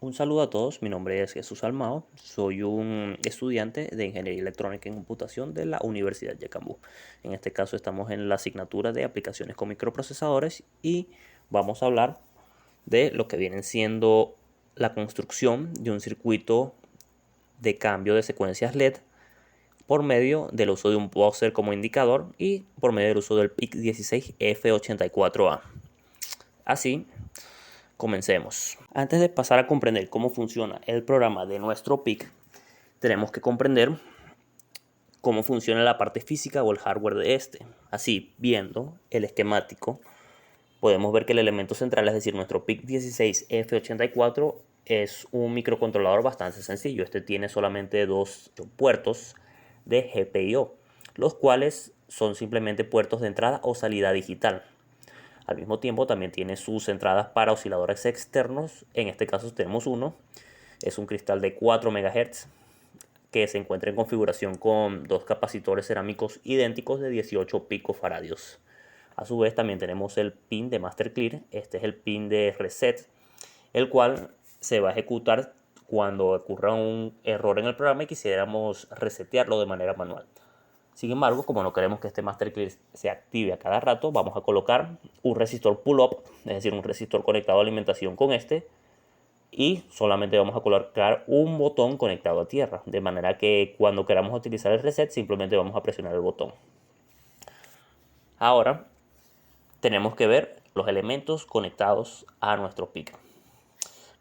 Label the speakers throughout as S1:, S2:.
S1: Un saludo a todos, mi nombre es Jesús Almao, soy un estudiante de Ingeniería Electrónica en Computación de la Universidad Yacambú. En este caso estamos en la asignatura de aplicaciones con microprocesadores y vamos a hablar de lo que vienen siendo la construcción de un circuito de cambio de secuencias LED por medio del uso de un buzzer como indicador y por medio del uso del PIC16F84A. Así, comencemos. Antes de pasar a comprender cómo funciona el programa de nuestro PIC, tenemos que comprender cómo funciona la parte física o el hardware de este. Así, viendo el esquemático, podemos ver que el elemento central, es decir, nuestro PIC16F84, es un microcontrolador bastante sencillo. Este tiene solamente dos puertos de GPIO, los cuales son simplemente puertos de entrada o salida digital. Al mismo tiempo también tiene sus entradas para osciladores externos. En este caso tenemos uno. Es un cristal de 4 MHz que se encuentra en configuración con dos capacitores cerámicos idénticos de 18 picofaradios. A su vez también tenemos el pin de Master Clear. Este es el pin de reset, el cual se va a ejecutar cuando ocurra un error en el programa y quisiéramos resetearlo de manera manual. Sin embargo, como no queremos que este Master Clear se active a cada rato, vamos a colocar un resistor pull-up, es decir, un resistor conectado a alimentación con este, y solamente vamos a colocar un botón conectado a tierra, de manera que cuando queramos utilizar el reset simplemente vamos a presionar el botón. Ahora tenemos que ver los elementos conectados a nuestro PIC.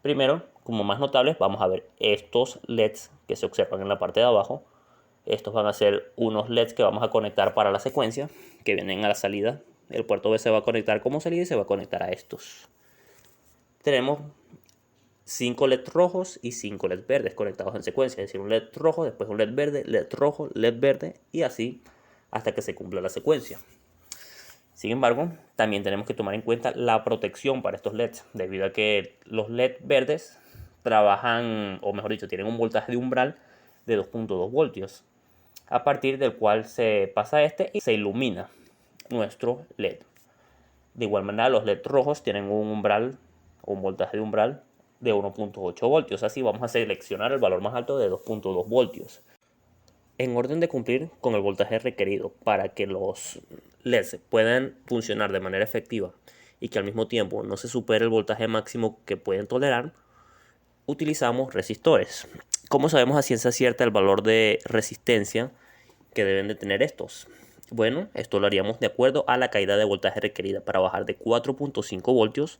S1: Primero, como más notables, vamos a ver estos LEDs que se observan en la parte de abajo. Estos van a ser unos LEDs que vamos a conectar para la secuencia, que vienen a la salida. El puerto B se va a conectar como salida y se va a conectar a estos. Tenemos 5 LEDs rojos y 5 LEDs verdes conectados en secuencia, es decir, un LED rojo, después un LED verde, LED rojo, LED verde y así hasta que se cumpla la secuencia. Sin embargo, también tenemos que tomar en cuenta la protección para estos LEDs, debido a que los LED verdes trabajan, o mejor dicho, tienen un voltaje de umbral de 2.2 voltios, a partir del cual se pasa este y se ilumina nuestro LED. De igual manera, los LED rojos tienen un umbral o un voltaje de umbral de 1.8 voltios. Así vamos a seleccionar el valor más alto de 2.2 voltios. En orden de cumplir con el voltaje requerido para que los LEDs puedan funcionar de manera efectiva y que al mismo tiempo no se supere el voltaje máximo que pueden tolerar, utilizamos resistores. ¿Cómo sabemos a ciencia cierta el valor de resistencia que deben de tener estos? Bueno, esto lo haríamos de acuerdo a la caída de voltaje requerida para bajar de 4.5 voltios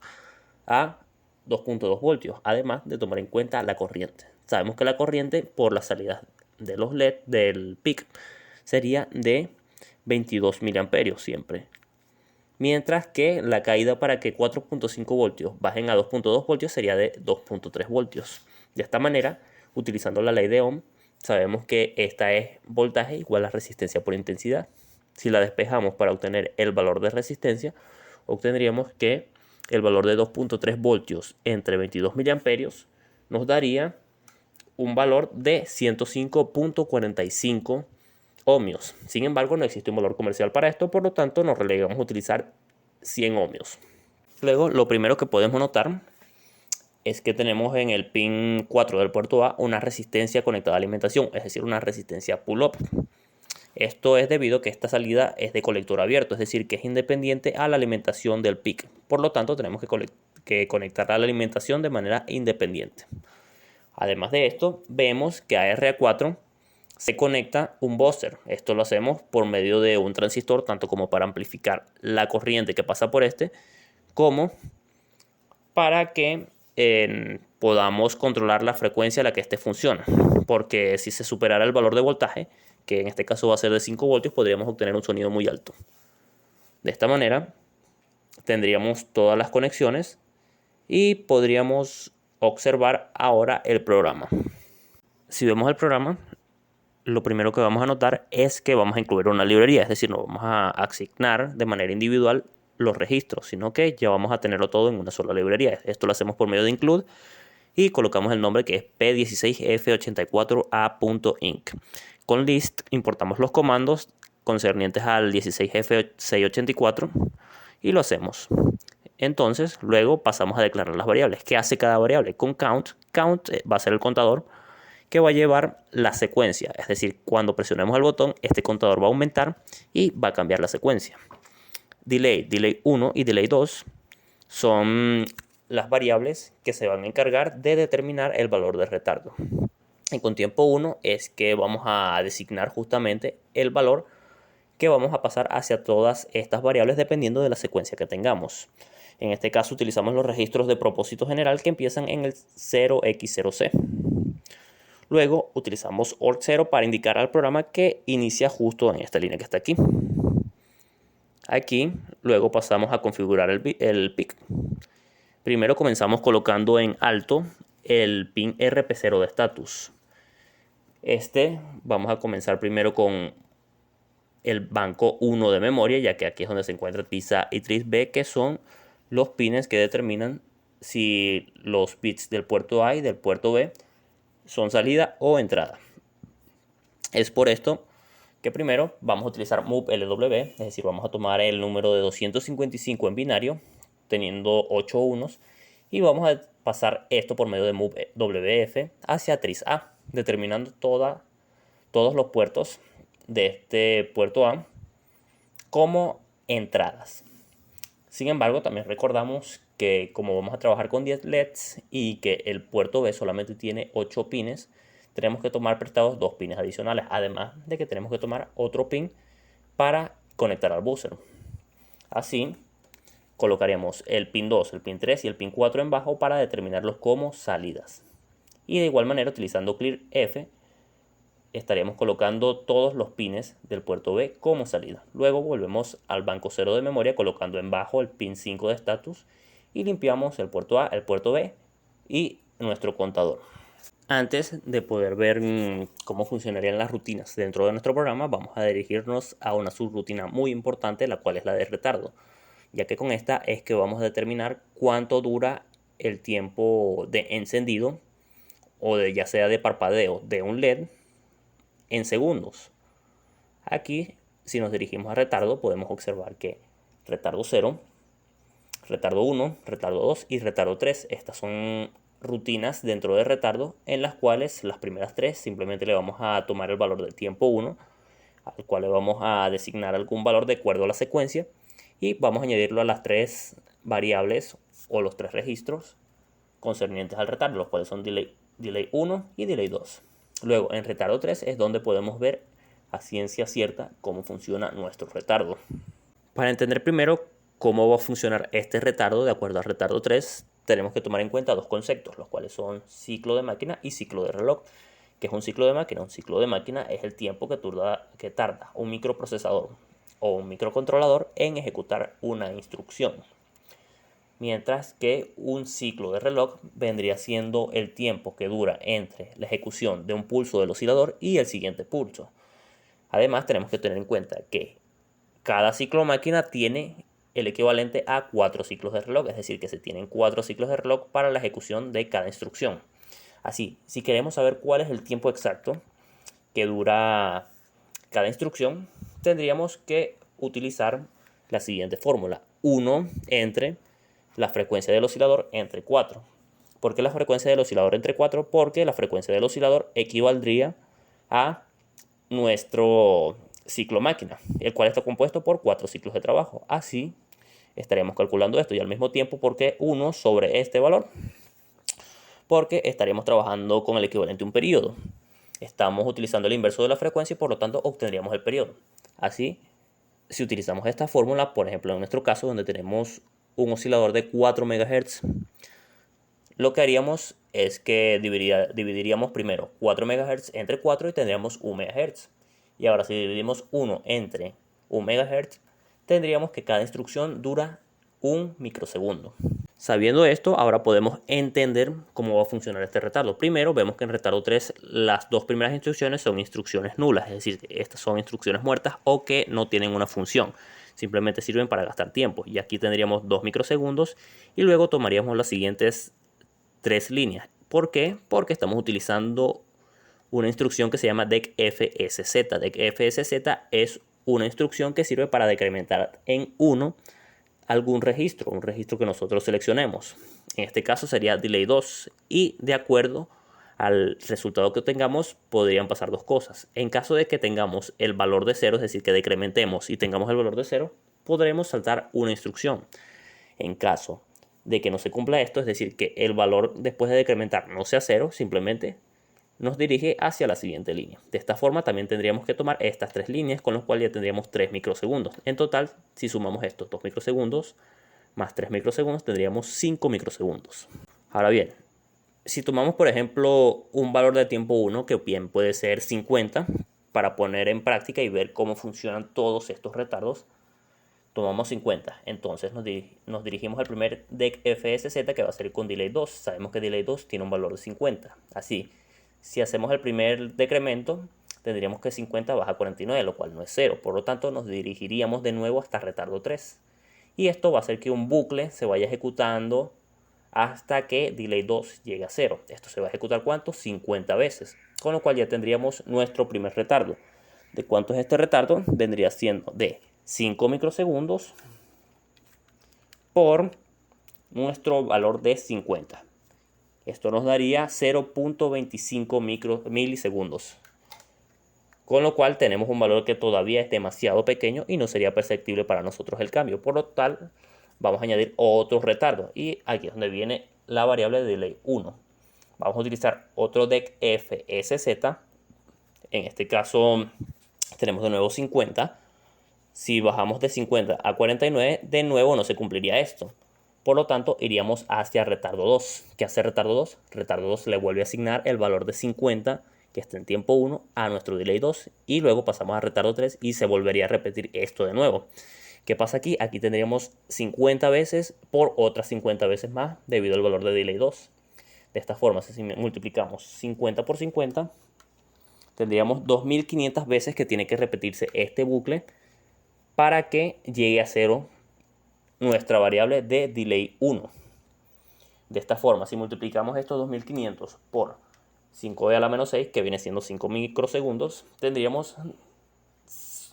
S1: a 2.2 voltios, además de tomar en cuenta la corriente. Sabemos que la corriente por las salidas de los LED del PIC sería de 22 miliamperios siempre. Mientras que la caída para que 4.5 voltios bajen a 2.2 voltios sería de 2.3 voltios. De esta manera, utilizando la ley de Ohm, sabemos que esta es voltaje igual a resistencia por intensidad. Si la despejamos para obtener el valor de resistencia, obtendríamos que el valor de 2.3 voltios entre 22 miliamperios nos daría un valor de 105.45 ohmios. Sin embargo, no existe un valor comercial para esto, por lo tanto nos relegamos a utilizar 100 ohmios. Luego, lo primero que podemos notar es que tenemos en el pin 4 del puerto A una resistencia conectada a alimentación, es decir, una resistencia pull-up. Esto es debido a que esta salida es de colector abierto, es decir, que es independiente a la alimentación del PIC. Por lo tanto, tenemos que conectarla a la alimentación de manera independiente. Además de esto, vemos que a RA4 se conecta un buzzer. Esto lo hacemos por medio de un transistor, tanto como para amplificar la corriente que pasa por este, como para que podamos controlar la frecuencia a la que este funciona. Porque si se superara el valor de voltaje, que en este caso va a ser de 5 voltios, podríamos obtener un sonido muy alto. De esta manera, tendríamos todas las conexiones y podríamos observar ahora el programa. Si vemos el programa, lo primero que vamos a notar es que vamos a incluir una librería, es decir, no vamos a asignar de manera individual los registros, sino que ya vamos a tenerlo todo en una sola librería. Esto lo hacemos por medio de include y colocamos el nombre que es p16f84a.inc. Con list importamos los comandos concernientes al 16f684 y lo hacemos. Entonces, luego pasamos a declarar las variables. ¿Qué hace cada variable? Con count, count va a ser el contador que va a llevar la secuencia. Es decir, cuando presionemos el botón, este contador va a aumentar y va a cambiar la secuencia. Delay, delay 1 y delay 2 son las variables que se van a encargar de determinar el valor de retardo. Y con tiempo 1 es que vamos a designar justamente el valor que vamos a pasar hacia todas estas variables dependiendo de la secuencia que tengamos. En este caso utilizamos los registros de propósito general que empiezan en el 0x0c. Luego utilizamos OR0 para indicar al programa que inicia justo en esta línea que está aquí. Aquí luego pasamos a configurar el PIC. Primero comenzamos colocando en alto el pin RP0 de status. Vamos a comenzar primero con el banco 1 de memoria, ya que aquí es donde se encuentra TISA y TRISB, que son los pines que determinan si los bits del puerto A y del puerto B son salida o entrada. Es por esto que primero vamos a utilizar move LW, es decir, vamos a tomar el número de 255 en binario, teniendo 8 unos, y vamos a pasar esto por medio de move WF hacia TRIS-A, determinando todos los puertos de este puerto A como entradas. Sin embargo, también recordamos que como vamos a trabajar con 10 LEDs y que el puerto B solamente tiene 8 pines, tenemos que tomar prestados 2 pines adicionales, además de que tenemos que tomar otro pin para conectar al buzzer. Así, colocaremos el pin 2, el pin 3 y el pin 4 en bajo para determinarlos como salidas. Y de igual manera, utilizando Clear F, estaríamos colocando todos los pines del puerto B como salida. Luego volvemos al banco 0 de memoria colocando en bajo el pin 5 de status y limpiamos el puerto A, el puerto B y nuestro contador. Antes de poder ver cómo funcionarían las rutinas dentro de nuestro programa, vamos a dirigirnos a una subrutina muy importante, la cual es la de retardo, ya que con esta es que vamos a determinar cuánto dura el tiempo de encendido o ya sea de parpadeo de un LED en segundos. Aquí, si nos dirigimos a retardo, podemos observar que retardo 0, retardo 1, retardo 2 y retardo 3. Estas son rutinas dentro de retardo en las cuales las primeras 3 simplemente le vamos a tomar el valor del tiempo 1, al cual le vamos a designar algún valor de acuerdo a la secuencia y vamos a añadirlo a las 3 variables o los 3 registros concernientes al retardo, los cuales son delay 1 y delay 2. Luego, en retardo 3 es donde podemos ver a ciencia cierta cómo funciona nuestro retardo. Para entender primero cómo va a funcionar este retardo de acuerdo al retardo 3, tenemos que tomar en cuenta dos conceptos, los cuales son ciclo de máquina y ciclo de reloj. ¿Qué es un ciclo de máquina? Un ciclo de máquina es el tiempo que tarda un microprocesador o un microcontrolador en ejecutar una instrucción. Mientras que un ciclo de reloj vendría siendo el tiempo que dura entre la ejecución de un pulso del oscilador y el siguiente pulso. Además, tenemos que tener en cuenta que cada ciclo máquina tiene el equivalente a 4 ciclos de reloj, es decir, que se tienen 4 ciclos de reloj para la ejecución de cada instrucción. Así, si queremos saber cuál es el tiempo exacto que dura cada instrucción, tendríamos que utilizar la siguiente fórmula: 1 entre la frecuencia del oscilador entre 4. ¿Por qué la frecuencia del oscilador entre 4? Porque la frecuencia del oscilador equivaldría a nuestro ciclo máquina, el cual está compuesto por 4 ciclos de trabajo. Así estaremos calculando esto y al mismo tiempo, ¿por qué 1 sobre este valor? Porque estaríamos trabajando con el equivalente a un periodo. Estamos utilizando el inverso de la frecuencia y por lo tanto obtendríamos el periodo. Así, si utilizamos esta fórmula, por ejemplo en nuestro caso donde tenemos un oscilador de 4 MHz, lo que haríamos es que dividiríamos primero 4 MHz entre 4 y tendríamos 1 MHz. Y ahora si dividimos 1 entre 1 MHz, tendríamos que cada instrucción dura 1 microsegundo. Sabiendo esto, ahora podemos entender cómo va a funcionar este retardo. Primero, vemos que en retardo 3 las dos primeras instrucciones son instrucciones nulas, es decir, estas son instrucciones muertas o que no tienen una función. Simplemente sirven para gastar tiempo. Y aquí tendríamos 2 microsegundos y luego tomaríamos las siguientes 3 líneas. ¿Por qué? Porque estamos utilizando una instrucción que se llama DECFSZ. DECFSZ es una instrucción que sirve para decrementar en 1 algún registro, un registro que nosotros seleccionemos. En este caso sería delay 2 y de acuerdo al resultado que tengamos podrían pasar dos cosas. En caso de que tengamos el valor de 0, es decir, que decrementemos y tengamos el valor de 0, podremos saltar una instrucción. En caso de que no se cumpla esto, es decir, que el valor después de decrementar no sea 0, simplemente nos dirige hacia la siguiente línea. De esta forma también tendríamos que tomar estas tres líneas, con lo cual ya tendríamos 3 microsegundos. En total, si sumamos estos 2 microsegundos más 3 microsegundos, tendríamos 5 microsegundos. Ahora bien, si tomamos por ejemplo un valor de tiempo 1, que bien puede ser 50, para poner en práctica y ver cómo funcionan todos estos retardos, tomamos 50. Entonces nos dirigimos al primer DEC FSZ, que va a ser con delay 2. Sabemos que delay 2 tiene un valor de 50. Así, si hacemos el primer decremento, tendríamos que 50 baja a 49, lo cual no es 0. Por lo tanto, nos dirigiríamos de nuevo hasta retardo 3. Y esto va a hacer que un bucle se vaya ejecutando hasta que delay 2 llegue a 0. Esto se va a ejecutar ¿cuánto? 50 veces. Con lo cual ya tendríamos nuestro primer retardo. ¿De cuánto es este retardo? Vendría siendo de 5 microsegundos por nuestro valor de 50. Esto nos daría 0.25 milisegundos. Con lo cual tenemos un valor que todavía es demasiado pequeño y no sería perceptible para nosotros el cambio. Por lo tal, vamos a añadir otro retardo. Y aquí es donde viene la variable de delay 1. Vamos a utilizar otro DEC FSZ. En este caso tenemos de nuevo 50. Si bajamos de 50 a 49, de nuevo no se cumpliría esto. Por lo tanto, iríamos hacia retardo 2. ¿Qué hace retardo 2? Retardo 2 le vuelve a asignar el valor de 50, que está en tiempo 1, a nuestro delay 2. Y luego pasamos a retardo 3 y se volvería a repetir esto de nuevo. ¿Qué pasa aquí? Aquí tendríamos 50 veces por otras 50 veces más debido al valor de delay 2. De esta forma, si multiplicamos 50 por 50, tendríamos 2500 veces que tiene que repetirse este bucle para que llegue a 0 nuestra variable de delay 1. De esta forma, si multiplicamos estos 2500 por 5e a la menos 6, que viene siendo 5 microsegundos, tendríamos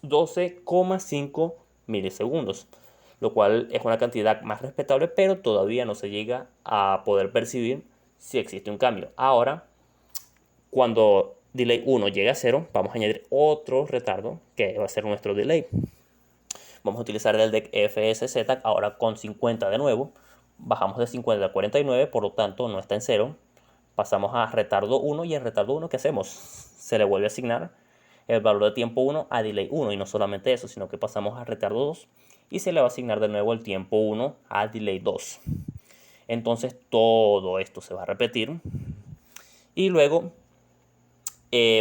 S1: 12,5 milisegundos, lo cual es una cantidad más respetable, pero todavía no se llega a poder percibir si existe un cambio. Ahora, cuando delay 1 llegue a 0, vamos a añadir otro retardo, que va a ser nuestro delay. Vamos a utilizar el DEC FSZ ahora con 50 de nuevo. Bajamos de 50 a 49, por lo tanto no está en 0. Pasamos a retardo 1 y en retardo 1, ¿qué hacemos? Se le vuelve a asignar el valor de tiempo 1 a delay 1 y no solamente eso, sino que pasamos a retardo 2 y se le va a asignar de nuevo el tiempo 1 a delay 2. Entonces todo esto se va a repetir y luego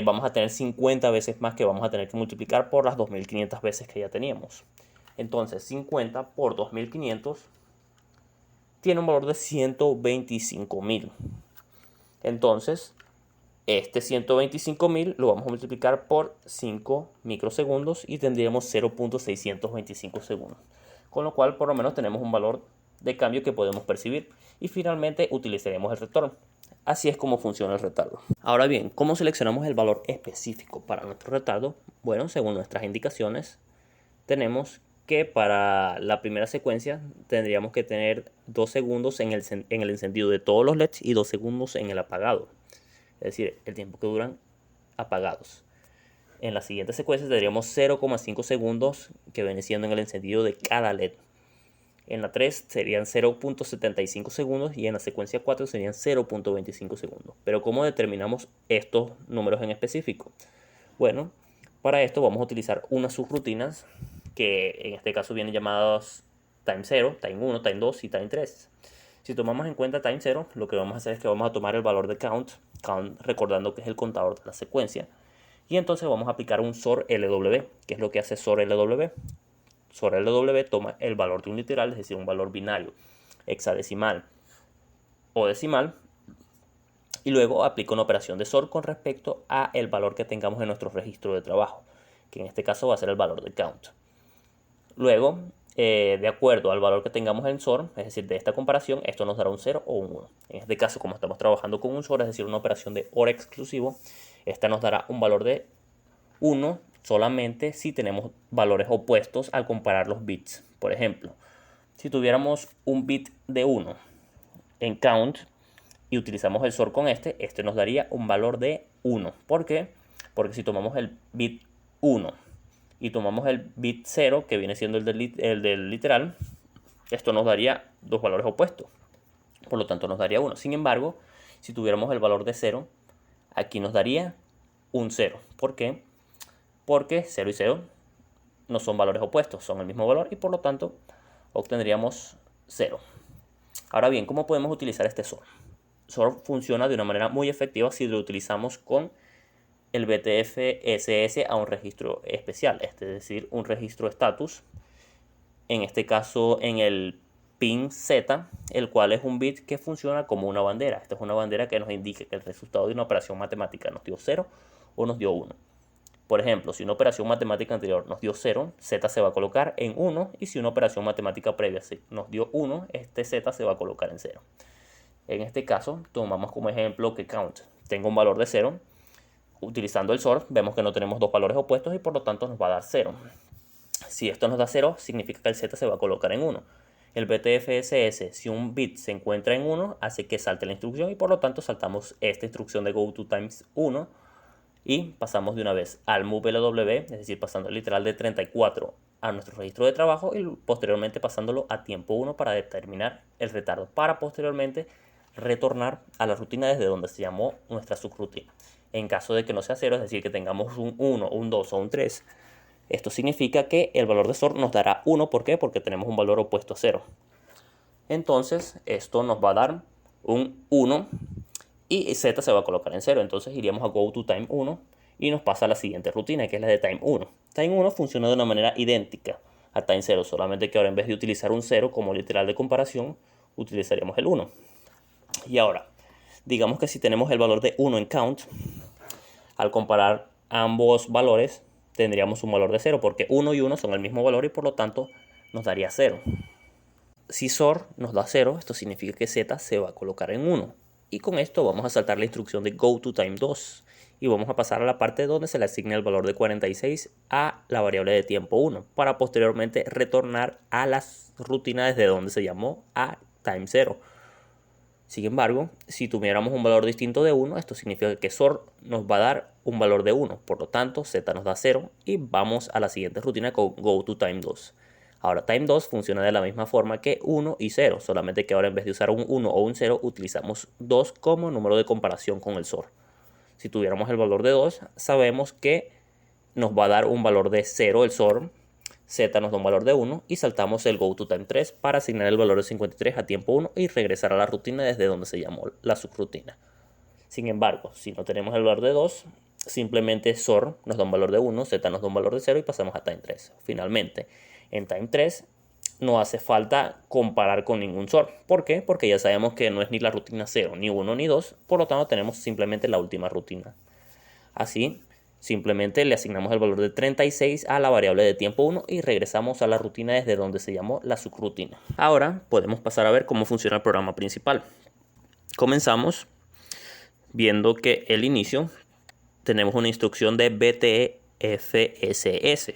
S1: vamos a tener 50 veces más que vamos a tener que multiplicar por las 2500 veces que ya teníamos. Entonces 50 por 2500 tiene un valor de 125.000. Entonces este 125.000 lo vamos a multiplicar por 5 microsegundos y tendríamos 0.625 segundos. Con lo cual por lo menos tenemos un valor de cambio que podemos percibir. Y finalmente utilizaremos el retorno. Así es como funciona el retardo. Ahora bien, ¿cómo seleccionamos el valor específico para nuestro retardo? Bueno, según nuestras indicaciones, tenemos que para la primera secuencia tendríamos que tener 2 segundos en el encendido de todos los LEDs y 2 segundos en el apagado. Es decir, el tiempo que duran apagados. En la siguiente secuencia tendríamos 0,5 segundos que viene siendo en el encendido de cada LED. En la 3 serían 0.75 segundos y en la secuencia 4 serían 0.25 segundos. Pero ¿cómo determinamos estos números en específico? Bueno, para esto vamos a utilizar unas subrutinas que en este caso vienen llamadas time 0, time 1, time 2 y time 3. Si tomamos en cuenta time 0, lo que vamos a hacer es que vamos a tomar el valor de count recordando que es el contador de la secuencia, y entonces vamos a aplicar un SOR LW. ¿Qué es lo que hace SOR LW? SOR LW toma el valor de un literal, es decir, un valor binario, hexadecimal o decimal, y luego aplica una operación de SOR con respecto a el valor que tengamos en nuestro registro de trabajo, que en este caso va a ser el valor de count. Luego, de acuerdo al valor que tengamos en SOR, es decir, de esta comparación, esto nos dará un 0 o un 1. En este caso, como estamos trabajando con un SOR, es decir, una operación de OR exclusivo, esta nos dará un valor de 1 solamente si tenemos valores opuestos al comparar los bits. Por ejemplo, Si tuviéramos un bit de 1 en count y utilizamos el SOR con este nos daría un valor de 1. ¿Por qué? Porque si tomamos el bit 1 y tomamos el bit 0, que viene siendo el del literal, esto nos daría dos valores opuestos. Por lo tanto, nos daría 1. Sin embargo, si tuviéramos el valor de 0, aquí nos daría un 0. ¿Por qué? Porque 0 y 0 no son valores opuestos, son el mismo valor y por lo tanto obtendríamos 0. Ahora bien, ¿cómo podemos utilizar este SOR? SOR funciona de una manera muy efectiva si lo utilizamos con el BTF-SS a un registro especial, es decir, un registro status, en este caso en el pin Z, el cual es un bit que funciona como una bandera. Esta es una bandera que nos indica que el resultado de una operación matemática nos dio 0 o nos dio 1. Por ejemplo, si una operación matemática anterior nos dio 0, Z se va a colocar en 1, y si una operación matemática previa nos dio 1, este Z se va a colocar en 0. En este caso, tomamos como ejemplo que count tenga un valor de 0. Utilizando el SOR, vemos que no tenemos dos valores opuestos y por lo tanto nos va a dar 0. Si esto nos da 0, significa que el Z se va a colocar en 1. El BTFSS, si un bit se encuentra en 1, hace que salte la instrucción y por lo tanto saltamos esta instrucción de GoToTimes1 y pasamos de una vez al MoveLW, es decir, pasando el literal de 34 a nuestro registro de trabajo y posteriormente pasándolo a tiempo 1 para determinar el retardo, para posteriormente retornar a la rutina desde donde se llamó nuestra subrutina. En caso de que no sea 0, es decir, que tengamos un 1, un 2 o un 3, esto significa que el valor de SOR nos dará 1. ¿Por qué? Porque tenemos un valor opuesto a 0. Entonces, esto nos va a dar un 1 y Z se va a colocar en 0. Entonces iríamos a GoToTime1 y nos pasa a la siguiente rutina, que es la de Time1. Time1 funciona de una manera idéntica a Time0, solamente que ahora en vez de utilizar un 0 como literal de comparación, utilizaríamos el 1. Y ahora, digamos que si tenemos el valor de 1 en count, al comparar ambos valores, tendríamos un valor de 0, porque 1 y 1 son el mismo valor y por lo tanto nos daría 0. Si SOR nos da 0, esto significa que Z se va a colocar en 1. Y con esto vamos a saltar la instrucción de GoToTime2 y vamos a pasar a la parte donde se le asigna el valor de 46 a la variable de tiempo 1 para posteriormente retornar a las rutinas desde donde se llamó a time 0. Sin embargo, si tuviéramos un valor distinto de 1, esto significa que SOR nos va a dar un valor de 1. Por lo tanto, Z nos da 0 y vamos a la siguiente rutina con GoToTime2. Ahora, Time2 funciona de la misma forma que 1 y 0, solamente que ahora en vez de usar un 1 o un 0, utilizamos 2 como número de comparación con el SOR. Si tuviéramos el valor de 2, sabemos que nos va a dar un valor de 0 el SOR, Z nos da un valor de 1 y saltamos el GoToTime3 para asignar el valor de 53 a tiempo 1 y regresar a la rutina desde donde se llamó la subrutina. Sin embargo, si no tenemos el valor de 2, simplemente SOR nos da un valor de 1, Z nos da un valor de 0 y pasamos a Time3. Finalmente, en Time3 no hace falta comparar con ningún SOR. ¿Por qué? Porque ya sabemos que no es ni la rutina 0, ni 1, ni 2. Por lo tanto, tenemos simplemente la última rutina. Así, simplemente le asignamos el valor de 36 a la variable de tiempo 1 y regresamos a la rutina desde donde se llamó la subrutina. Ahora podemos pasar a ver cómo funciona el programa principal. Comenzamos viendo que el inicio tenemos una instrucción de BTFSS.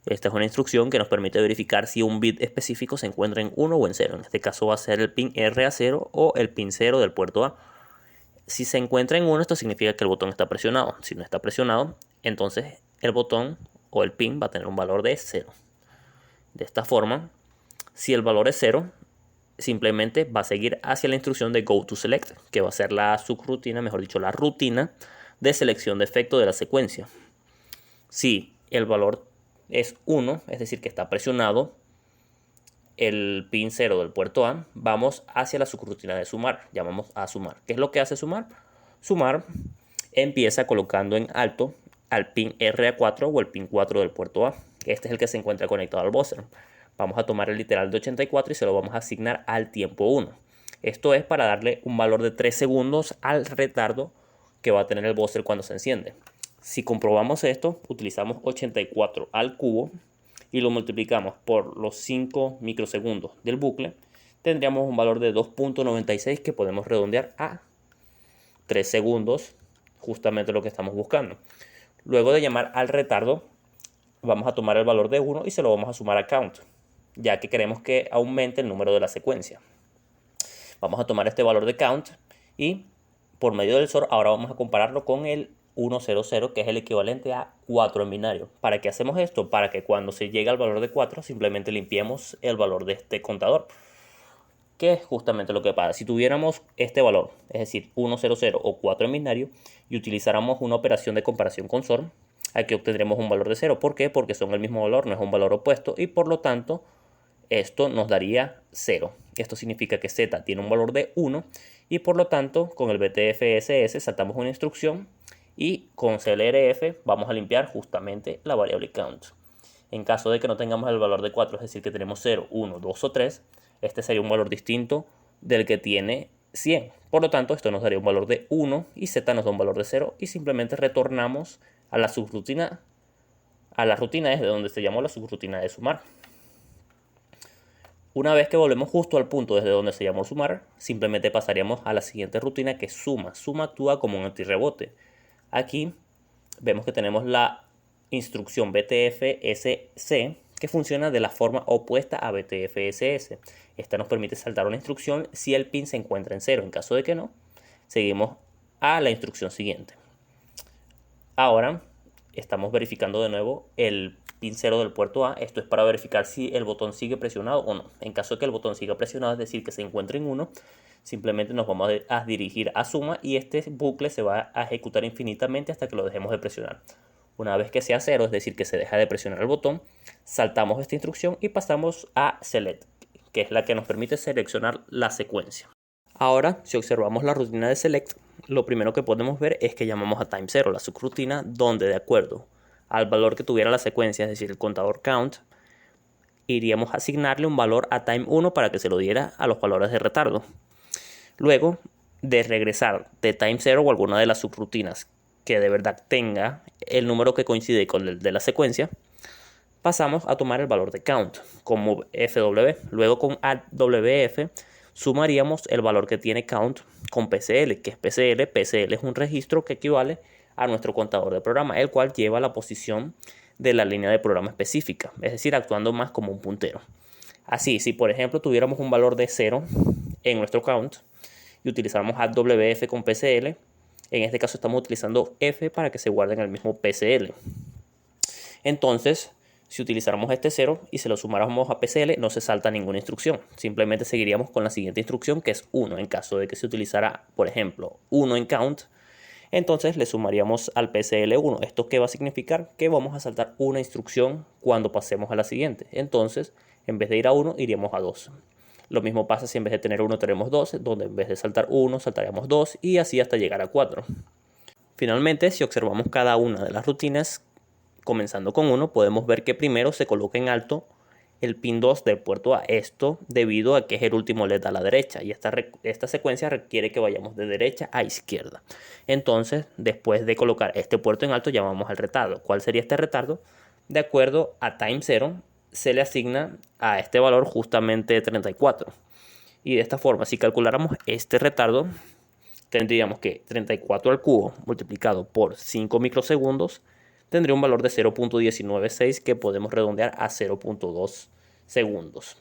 S1: Esta es una instrucción que nos permite verificar si un bit específico se encuentra en 1 o en 0. En este caso va a ser el pin RA0 o el pin 0 del puerto A. Si se encuentra en 1, esto significa que el botón está presionado. Si no está presionado, entonces el botón o el pin va a tener un valor de 0. De esta forma, si el valor es 0, simplemente va a seguir hacia la instrucción de GoToSelect, que va a ser la subrutina, mejor dicho, la rutina de selección de efecto de la secuencia. Si el valor es 1, es decir, que está presionado el pin 0 del puerto A, vamos hacia la subrutina de sumar. Llamamos a sumar. ¿Qué es lo que hace sumar? Sumar empieza colocando en alto al pin RA4 o el pin 4 del puerto A. Este es el que se encuentra conectado al buzzer. Vamos a tomar el literal de 84 y se lo vamos a asignar al tiempo 1. Esto es para darle un valor de 3 segundos al retardo que va a tener el buzzer cuando se enciende. Si comprobamos esto, utilizamos 84 al cubo y lo multiplicamos por los 5 microsegundos del bucle, tendríamos un valor de 2.96 que podemos redondear a 3 segundos, justamente lo que estamos buscando. Luego de llamar al retardo, vamos a tomar el valor de 1 y se lo vamos a sumar a count. ya que queremos que aumente el número de la secuencia. Vamos a tomar este valor de count y por medio del SOR ahora vamos a compararlo con el 100, que es el equivalente a 4 en binario. ¿Para qué hacemos esto? Para que cuando se llegue al valor de 4 simplemente limpiemos el valor de este contador, que es justamente lo que pasa. Si tuviéramos este valor, es decir, 100 o 4 en binario, y utilizáramos una operación de comparación con SOR, aquí obtendremos un valor de 0. ¿Por qué? Porque son el mismo valor, no es un valor opuesto, y por lo tanto esto nos daría 0. Esto significa que z tiene un valor de 1 y por lo tanto con el BTFSS saltamos una instrucción y con CLRF vamos a limpiar justamente la variable count. En caso de que no tengamos el valor de 4, es decir, que tenemos 0, 1, 2 o 3, este sería un valor distinto del que tiene 100. Por lo tanto, esto nos daría un valor de 1 y z nos da un valor de 0 y simplemente retornamos a la subrutina, a la rutina desde donde se llamó la subrutina de sumar. Una vez que volvemos justo al punto desde donde se llamó sumar, simplemente pasaríamos a la siguiente rutina, que es suma. Suma actúa como un antirrebote. Aquí vemos que tenemos la instrucción BTFSC, que funciona de la forma opuesta a BTFSS. Esta nos permite saltar una instrucción si el pin se encuentra en 0. En caso de que no, seguimos a la instrucción siguiente. Ahora estamos verificando de nuevo el pin 0 del puerto A. Esto es para verificar si el botón sigue presionado o no. En caso de que el botón siga presionado, es decir, que se encuentre en 1, simplemente nos vamos a dirigir a suma y este bucle se va a ejecutar infinitamente hasta que lo dejemos de presionar. Una vez que sea 0, es decir, que se deja de presionar el botón, saltamos esta instrucción y pasamos a select, que es la que nos permite seleccionar la secuencia. Ahora, si observamos la rutina de select, lo primero que podemos ver es que llamamos a time 0, la subrutina, donde de acuerdo al valor que tuviera la secuencia, es decir, el contador count, iríamos a asignarle un valor a time 1 para que se lo diera a los valores de retardo. Luego de regresar de time 0 o alguna de las subrutinas que de verdad tenga el número que coincide con el de la secuencia, pasamos a tomar el valor de count como FW. Luego con addWF sumaríamos el valor que tiene count con PCL, que es PCL. PCL es un registro que equivale a nuestro contador de programa, el cual lleva la posición de la línea de programa específica, es decir, actuando más como un puntero. Así, si por ejemplo tuviéramos un valor de 0 en nuestro count y utilizáramos addWF con PCL, en este caso estamos utilizando F para que se guarde en el mismo PCL. Entonces, si utilizáramos este 0 y se lo sumáramos a PCL, no se salta ninguna instrucción. Simplemente seguiríamos con la siguiente instrucción, que es 1. En caso de que se utilizara, por ejemplo, 1 en count, entonces le sumaríamos al PCL 1. ¿Esto qué va a significar? Que vamos a saltar una instrucción cuando pasemos a la siguiente. Entonces, en vez de ir a 1, iríamos a 2. Lo mismo pasa si en vez de tener 1 tenemos 2, donde en vez de saltar 1, saltaríamos 2 y así hasta llegar a 4. Finalmente, si observamos cada una de las rutinas, comenzando con 1, podemos ver que primero se coloca en alto el pin 2 del puerto A. Esto debido a que es el último LED a la derecha y esta secuencia requiere que vayamos de derecha a izquierda. Entonces, después de colocar este puerto en alto, llamamos al retardo. ¿Cuál sería este retardo? De acuerdo a time 0, se le asigna a este valor justamente 34. Y de esta forma, si calculáramos este retardo, tendríamos que 34 al cubo multiplicado por 5 microsegundos tendría un valor de 0.196 que podemos redondear a 0.2 segundos.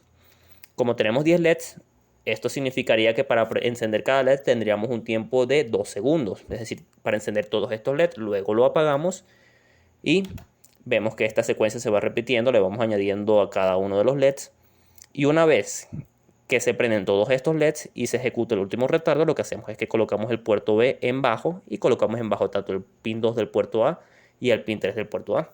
S1: Como tenemos 10 LEDs, esto significaría que para encender cada LED tendríamos un tiempo de 2 segundos. Es decir, para encender todos estos LEDs, luego lo apagamos y vemos que esta secuencia se va repitiendo, le vamos añadiendo a cada uno de los LEDs. Y una vez que se prenden todos estos LEDs y se ejecuta el último retardo, lo que hacemos es que colocamos el puerto B en bajo y colocamos en bajo tanto el pin 2 del puerto A y el pin 3 del puerto A.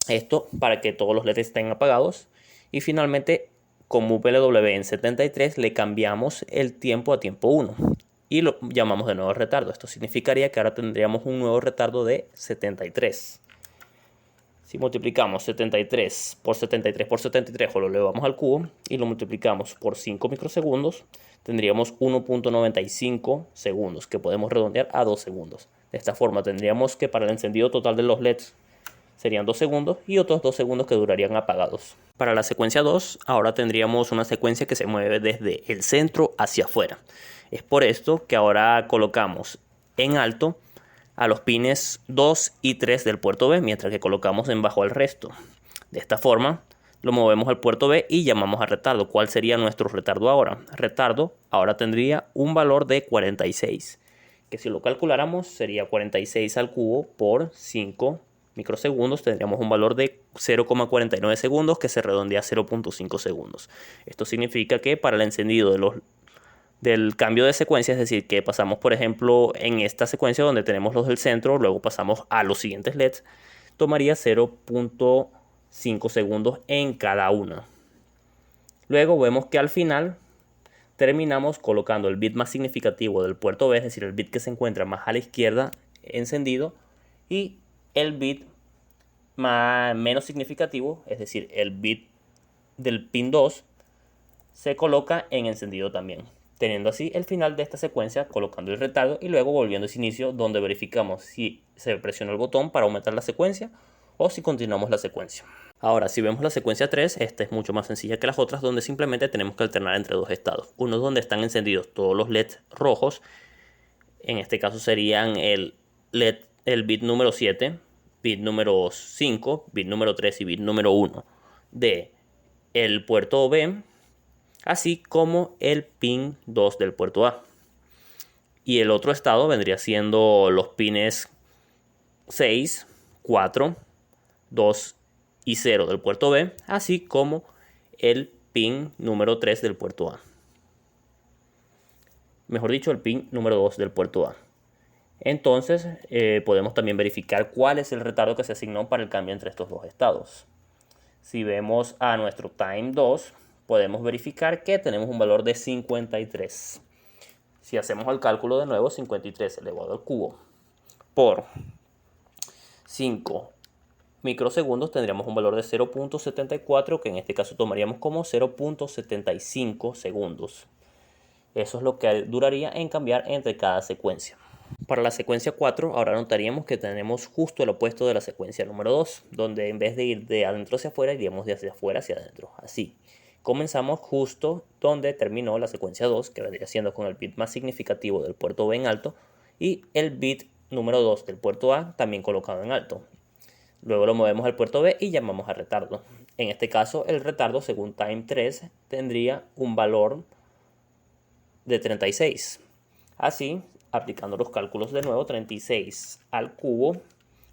S1: Esto para que todos los LEDs estén apagados. Y finalmente, con MUPLW en 73 le cambiamos el tiempo a tiempo 1 y lo llamamos de nuevo retardo. Esto significaría que ahora tendríamos un nuevo retardo de 73. Si multiplicamos 73 por 73 por 73 o lo elevamos al cubo y lo multiplicamos por 5 microsegundos, tendríamos 1.95 segundos, que podemos redondear a 2 segundos. De esta forma tendríamos que para el encendido total de los LEDs serían 2 segundos y otros 2 segundos que durarían apagados. Para la secuencia 2, ahora tendríamos una secuencia que se mueve desde el centro hacia afuera. Es por esto que ahora colocamos en alto a los pines 2 y 3 del puerto B, mientras que colocamos en bajo el resto. De esta forma lo movemos al puerto B y llamamos a retardo. ¿Cuál sería nuestro retardo ahora? Retardo ahora tendría un valor de 46, que si lo calculáramos sería 46 al cubo por 5 microsegundos. Tendríamos un valor de 0,49 segundos, que se redondea a 0,5 segundos. Esto significa que para el encendido del cambio de secuencia, es decir, que pasamos, por ejemplo, en esta secuencia donde tenemos los del centro, luego pasamos a los siguientes LEDs, tomaría 0,5 segundos en cada una. Luego vemos que al final terminamos colocando el bit más significativo del puerto B, es decir, el bit que se encuentra más a la izquierda encendido, y el bit menos significativo, es decir, el bit del pin 2, se coloca en encendido también, teniendo así el final de esta secuencia, colocando el retardo y luego volviendo a ese inicio donde verificamos si se presiona el botón para aumentar la secuencia o si continuamos la secuencia. Ahora, si vemos la secuencia 3, esta es mucho más sencilla que las otras, donde simplemente tenemos que alternar entre dos estados. Uno donde están encendidos todos los LEDs rojos, en este caso serían el bit número 7, bit número 5, bit número 3 y bit número 1 de el puerto B, así como el pin 2 del puerto A. Y el otro estado vendría siendo los pines 6, 4, 2 y 0 del puerto B, así como el pin número 3 del puerto A. Mejor dicho, el pin número 2 del puerto A. Entonces, podemos también verificar cuál es el retardo que se asignó para el cambio entre estos dos estados. Si vemos a nuestro time 2, podemos verificar que tenemos un valor de 53. Si hacemos el cálculo de nuevo, 53 elevado al cubo por 5 microsegundos, tendríamos un valor de 0,74, que en este caso tomaríamos como 0,75 segundos. Eso es lo que duraría en cambiar entre cada secuencia. Para la secuencia 4, ahora notaríamos que tenemos justo el opuesto de la secuencia número 2, donde en vez de ir de adentro hacia afuera, iríamos de hacia afuera hacia adentro. Así, comenzamos justo donde terminó la secuencia 2, que vendría siendo con el bit más significativo del puerto B en alto, y el bit número 2 del puerto A también colocado en alto. Luego lo movemos al puerto B y llamamos a retardo. En este caso, el retardo, según time 3, tendría un valor de 36. Así, aplicando los cálculos de nuevo, 36 al cubo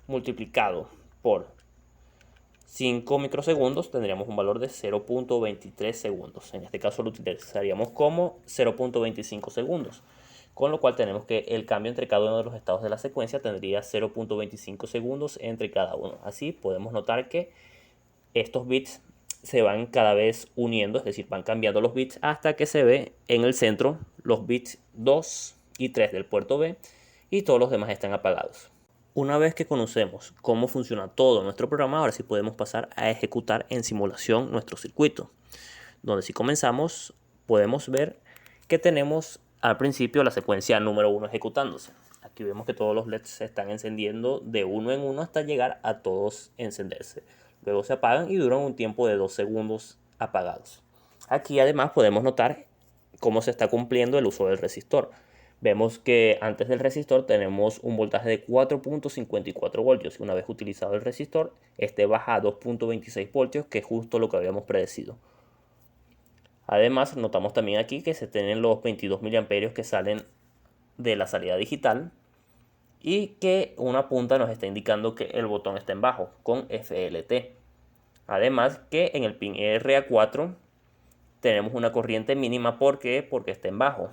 S1: multiplicado por 5 microsegundos, tendríamos un valor de 0,23 segundos. En este caso lo utilizaríamos como 0,25 segundos. Con lo cual tenemos que el cambio entre cada uno de los estados de la secuencia tendría 0,25 segundos entre cada uno. Así podemos notar que estos bits se van cada vez uniendo, es decir, van cambiando los bits hasta que se ve en el centro los bits 2 y 3 del puerto B y todos los demás están apagados. Una vez que conocemos cómo funciona todo nuestro programa, ahora sí podemos pasar a ejecutar en simulación nuestro circuito, donde si comenzamos podemos ver que tenemos al principio la secuencia número 1 ejecutándose. Aquí vemos que todos los LEDs se están encendiendo de uno en uno hasta llegar a todos encenderse. Luego se apagan y duran un tiempo de 2 segundos apagados. Aquí además podemos notar cómo se está cumpliendo el uso del resistor. Vemos que antes del resistor tenemos un voltaje de 4,54 voltios. Una vez utilizado el resistor, este baja a 2,26 voltios, que es justo lo que habíamos predecido. Además, notamos también aquí que se tienen los 22 miliamperios que salen de la salida digital y que una punta nos está indicando que el botón está en bajo con FLT. Además que en el pin RA4 tenemos una corriente mínima porque está en bajo.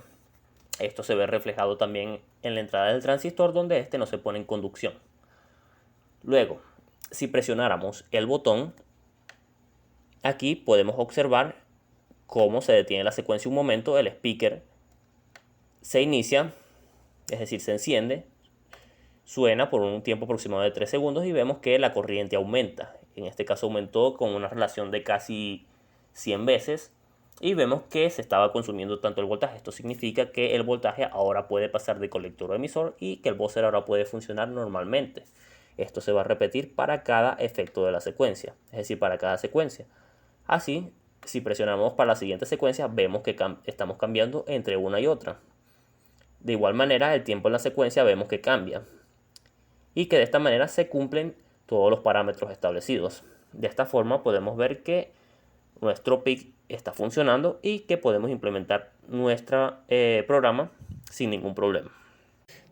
S1: Esto se ve reflejado también en la entrada del transistor, donde este no se pone en conducción. Luego, si presionáramos el botón, aquí podemos observar cómo se detiene la secuencia un momento. El speaker se inicia, es decir, se enciende, suena por un tiempo aproximado de 3 segundos y vemos que la corriente aumenta. En este caso aumentó con una relación de casi 100 veces y vemos que se estaba consumiendo tanto el voltaje. Esto significa que el voltaje ahora puede pasar de colector a emisor y que el buzzer ahora puede funcionar normalmente. Esto se va a repetir para cada efecto de la secuencia, es decir, para cada secuencia. Así, si presionamos para la siguiente secuencia, vemos que estamos cambiando entre una y otra. De igual manera, el tiempo en la secuencia vemos que cambia y que de esta manera se cumplen todos los parámetros establecidos. De esta forma podemos ver que nuestro PIC está funcionando y que podemos implementar nuestro programa sin ningún problema.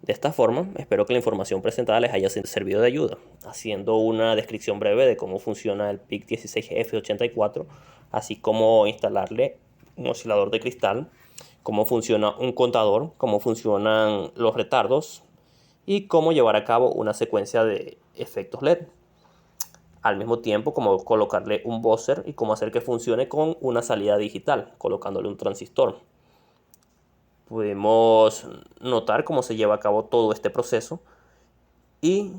S1: De esta forma, espero que la información presentada les haya servido de ayuda, haciendo una descripción breve de cómo funciona el PIC 16F84, así como instalarle un oscilador de cristal, cómo funciona un contador, cómo funcionan los retardos y cómo llevar a cabo una secuencia de efectos LED. Al mismo tiempo, cómo colocarle un buzzer y cómo hacer que funcione con una salida digital, colocándole un transistor. Podemos notar cómo se lleva a cabo todo este proceso y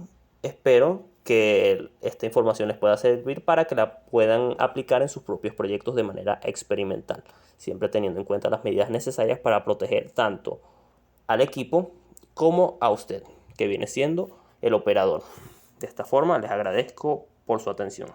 S1: espero que esta información les pueda servir para que la puedan aplicar en sus propios proyectos de manera experimental, siempre teniendo en cuenta las medidas necesarias para proteger tanto al equipo como a usted, que viene siendo el operador. De esta forma, les agradezco por su atención.